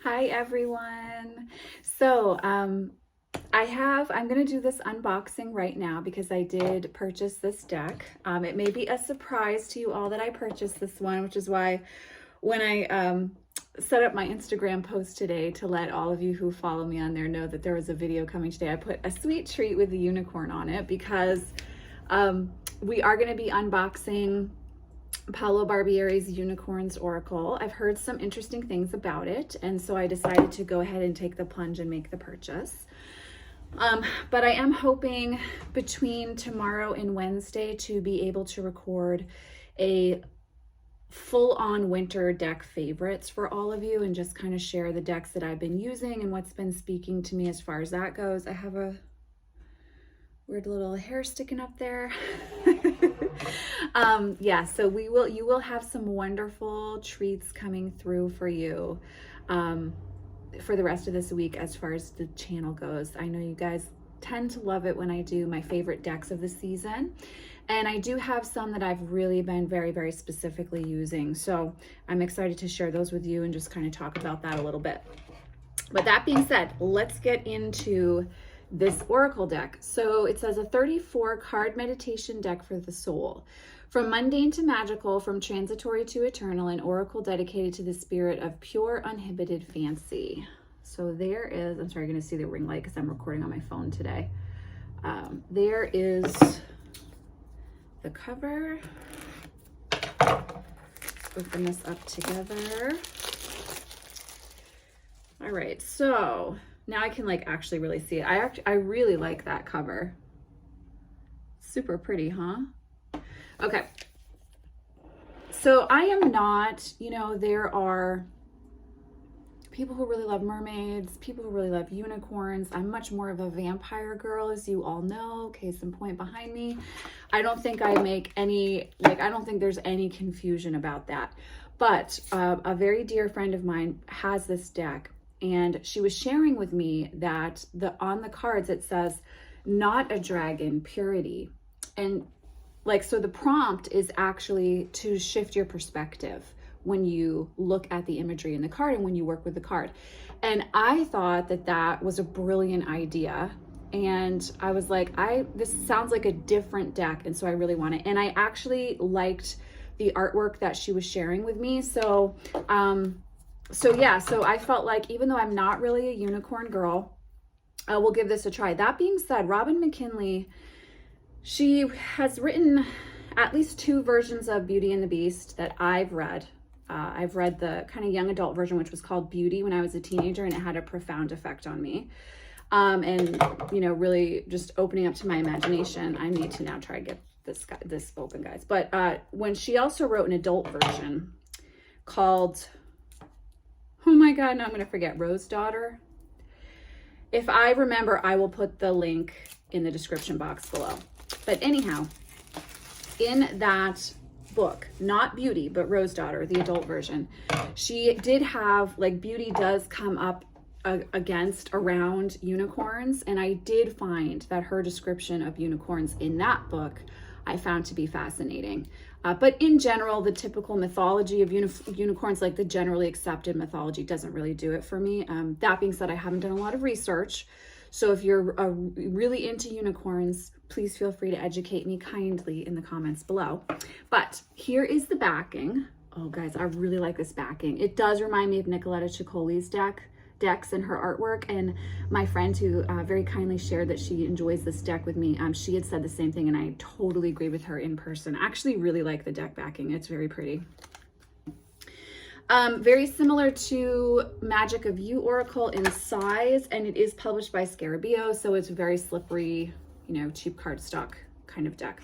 Hi everyone. So I'm going to do this unboxing right now because I did purchase this deck. It may be a surprise to you all that I purchased this one, which is why when I set up my Instagram post today to let all of you who follow me on there know that there was a video coming today, I put a sweet treat with a unicorn on it because we are going to be unboxing Paolo Barbieri's Unicorns Oracle. I've heard some interesting things about it, and so I decided to go ahead and take the plunge and make the purchase. But I am hoping between tomorrow and Wednesday to be able to record a full-on winter deck favorites for all of you and just kind of share the decks that I've been using and what's been speaking to me as far as that goes. I have a weird little hair sticking up there. Yeah, so you will have some wonderful treats coming through for you for the rest of this week as far as the channel goes. I know you guys tend to love it when I do my favorite decks of the season, and I do have some that I've really been very, very specifically using. So I'm excited to share those with you and just kind of talk about that a little bit. But that being said, let's get into this Oracle deck. So it says a 34 card meditation deck for the soul. From mundane to magical, from transitory to eternal, an oracle dedicated to the spirit of pure, uninhibited fancy. So there is, I'm sorry, you're going to see the ring light because I'm recording on my phone today. There is the cover. Let's open this up together. All right, so now I can actually really see it. I really like that cover. Super pretty, huh? Okay. So I am not, there are people who really love mermaids, people who really love unicorns. I'm much more of a vampire girl, as you all know. Case in point behind me. I don't think I make any, I don't think there's any confusion about that. But a very dear friend of mine has this deck, and she was sharing with me that on the cards it says, not a dragon, purity. And so the prompt is actually to shift your perspective when you look at the imagery in the card and when you work with the card. And I thought that was a brilliant idea. And I was like, this sounds like a different deck. And so I really want it. And I actually liked the artwork that she was sharing with me. So I felt like, even though I'm not really a unicorn girl, I will give this a try. That being said, McKinley, she has written at least 2 versions of Beauty and the Beast that I've read. I've read the kind of young adult version, which was called Beauty when I was a teenager, and it had a profound effect on me. And, really just opening up to my imagination. I need to now try to get this open, guys. But when she also wrote an adult version called, oh my God, now I'm going to forget, Rose Daughter. If I remember, I will put the link in the description box below. But anyhow, in that book, not Beauty, but Rose Daughter, the adult version, she did have, Beauty does come up around unicorns. And I did find that her description of unicorns in that book, I found to be fascinating. But in general, the typical mythology of unicorns, the generally accepted mythology, doesn't really do it for me. That being said, I haven't done a lot of research. So if you're really into unicorns, please feel free to educate me kindly in the comments below. But here is the backing. Oh, guys, I really like this backing. It does remind me of Nicoletta Ciccoli's decks and her artwork. And my friend who very kindly shared that she enjoys this deck with me, she had said the same thing, and I totally agree with her in person. I actually really like the deck backing. It's very pretty. Very similar to Magic of You Oracle in size, and it is published by Scarabeo, so it's very slippery, cheap cardstock kind of deck.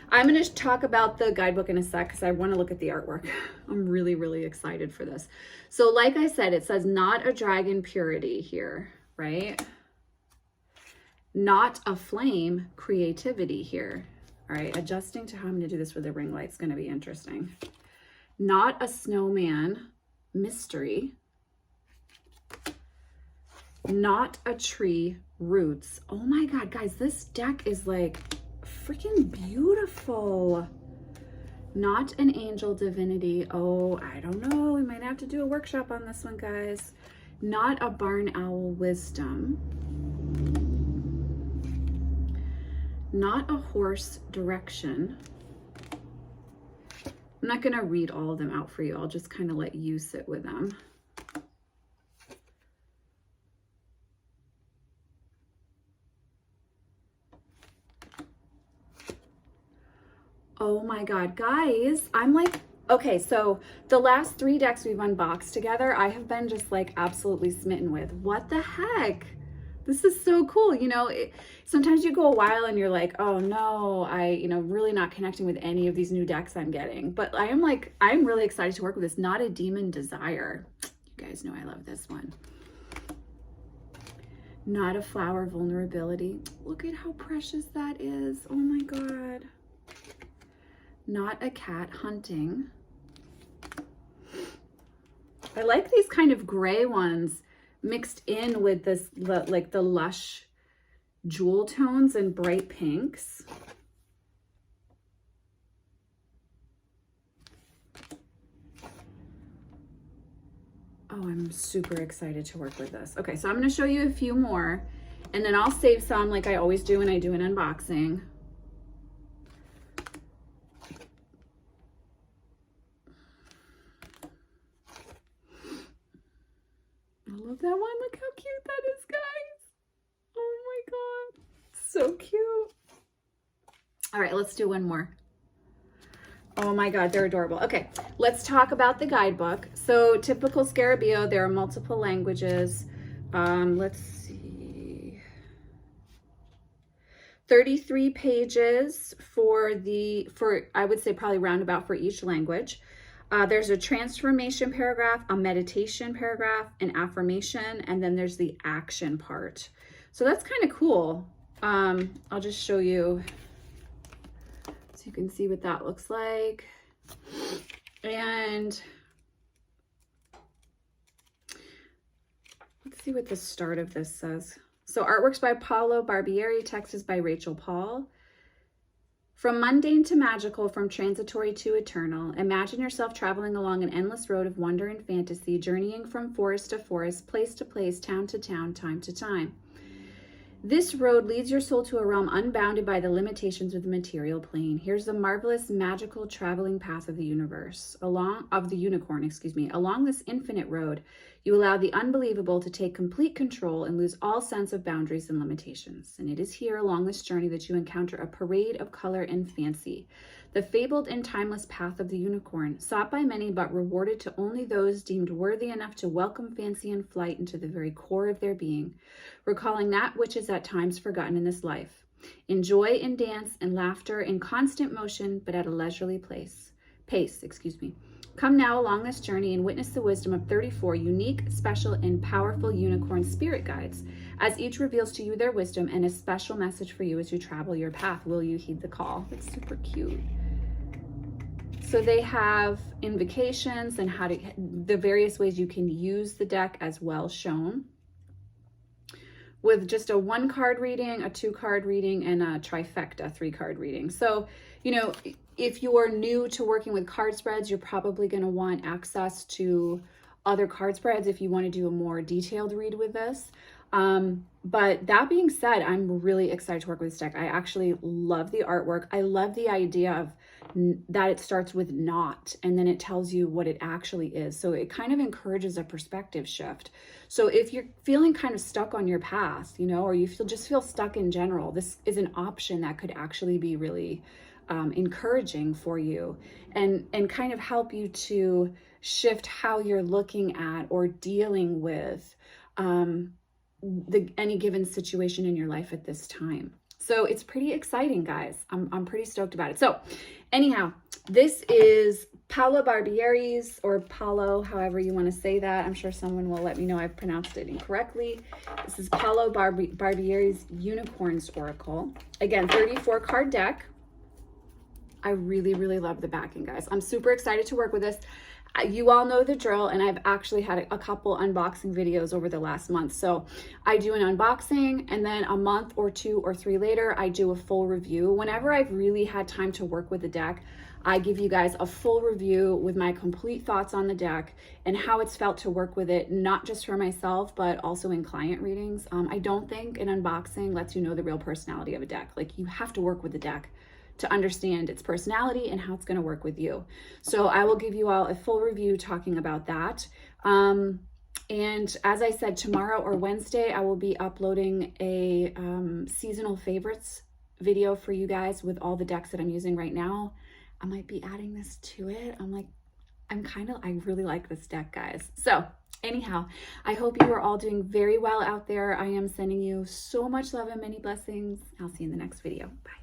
I'm going to talk about the guidebook in a sec because I want to look at the artwork. I'm really, really excited for this. So like I said, it says not a dragon, purity here, right? Not a flame, creativity here. All right, adjusting to how I'm going to do this with the ring light is going to be interesting. Not a snowman, mystery. Not a tree, roots. Oh my God, guys, this deck is freaking beautiful. Not an angel, divinity. Oh, I don't know. We might have to do a workshop on this one, guys. Not a Barn Owl Wisdom. Not a Horse Direction. I'm not going to read all of them out for you. I'll just kind of let you sit with them. Oh my God, guys, I'm like, okay, so the last 3 decks we've unboxed together, I have been just like absolutely smitten with. What the heck? This is so cool. You know, sometimes you go a while and you're like, oh no, really not connecting with any of these new decks I'm getting. But I'm really excited to work with this. Not a Demon Desire. You guys know I love this one. Not a Flower Vulnerability. Look at how precious that is. Oh my God. Not a Cat Hunting. I like these kind of gray ones mixed in with this, like the lush jewel tones and bright pinks. Oh, I'm super excited to work with this. Okay, so I'm going to show you a few more, and then I'll save some like I always do when I do an unboxing. I love that one. Look how cute that is, guys. Oh my God. So cute. All right, let's do one more. Oh my God, they're adorable. Okay, let's talk about the guidebook. So typical Scarabeo, there are multiple languages. Let's see. 33 pages for I would say probably roundabout for each language. There's a transformation paragraph, a meditation paragraph, an affirmation, and then there's the action part. So that's kind of cool. I'll just show you so you can see what that looks like. And let's see what the start of this says. So artwork's by Paolo Barbieri, text is by Rachel Paul. From mundane to magical, from transitory to eternal, imagine yourself traveling along an endless road of wonder and fantasy, journeying from forest to forest, place to place, town to town, time to time. This road leads your soul to a realm unbounded by the limitations of the material plane. Here's the marvelous, magical traveling path of the universe, of the unicorn. Along this infinite road, you allow the unbelievable to take complete control and lose all sense of boundaries and limitations. And it is here along this journey that you encounter a parade of color and fancy. The fabled and timeless path of the unicorn, sought by many but rewarded to only those deemed worthy enough to welcome fancy and flight into the very core of their being, recalling that which is at times forgotten in this life. Enjoy in dance and laughter in constant motion, but at a leisurely pace. Come now along this journey and witness the wisdom of 34 unique, special, and powerful unicorn spirit guides, as each reveals to you their wisdom and a special message for you as you travel your path. Will you heed the call? It's super cute. So they have invocations and the various ways you can use the deck as well shown, with just a 1-card reading, a 2-card reading, and a trifecta 3-card reading. So, if you are new to working with card spreads, you're probably going to want access to other card spreads if you want to do a more detailed read with this. But that being said, I'm really excited to work with this deck. I actually love the artwork. I love the idea of that it starts with not, and then it tells you what it actually is. So it kind of encourages a perspective shift. So if you're feeling kind of stuck on your path, or you just feel stuck in general, this is an option that could actually be really encouraging for you and kind of help you to shift how you're looking at or dealing with any given situation in your life at this time. So it's pretty exciting, guys. I'm pretty stoked about it. So anyhow, this is Paolo Barbieri's, or Paolo, however you want to say that. I'm sure someone will let me know I've pronounced it incorrectly. This is Paolo Barbieri's Unicorns Oracle. Again, 34 card deck. I really, really love the backing, guys. I'm super excited to work with this. You all know the drill, and I've actually had a couple unboxing videos over the last month. So I do an unboxing, and then a month or 2 or 3 later, I do a full review. Whenever I've really had time to work with the deck, I give you guys a full review with my complete thoughts on the deck and how it's felt to work with it, not just for myself, but also in client readings. I don't think an unboxing lets you know the real personality of a deck. Like, you have to work with the deck to understand its personality and how it's going to work with you. So I will give you all a full review talking about that. And as I said, tomorrow or Wednesday, I will be uploading a seasonal favorites video for you guys with all the decks that I'm using right now. I might be adding this to it. I really like this deck, guys. So anyhow, I hope you are all doing very well out there. I am sending you so much love and many blessings. I'll see you in the next video. Bye.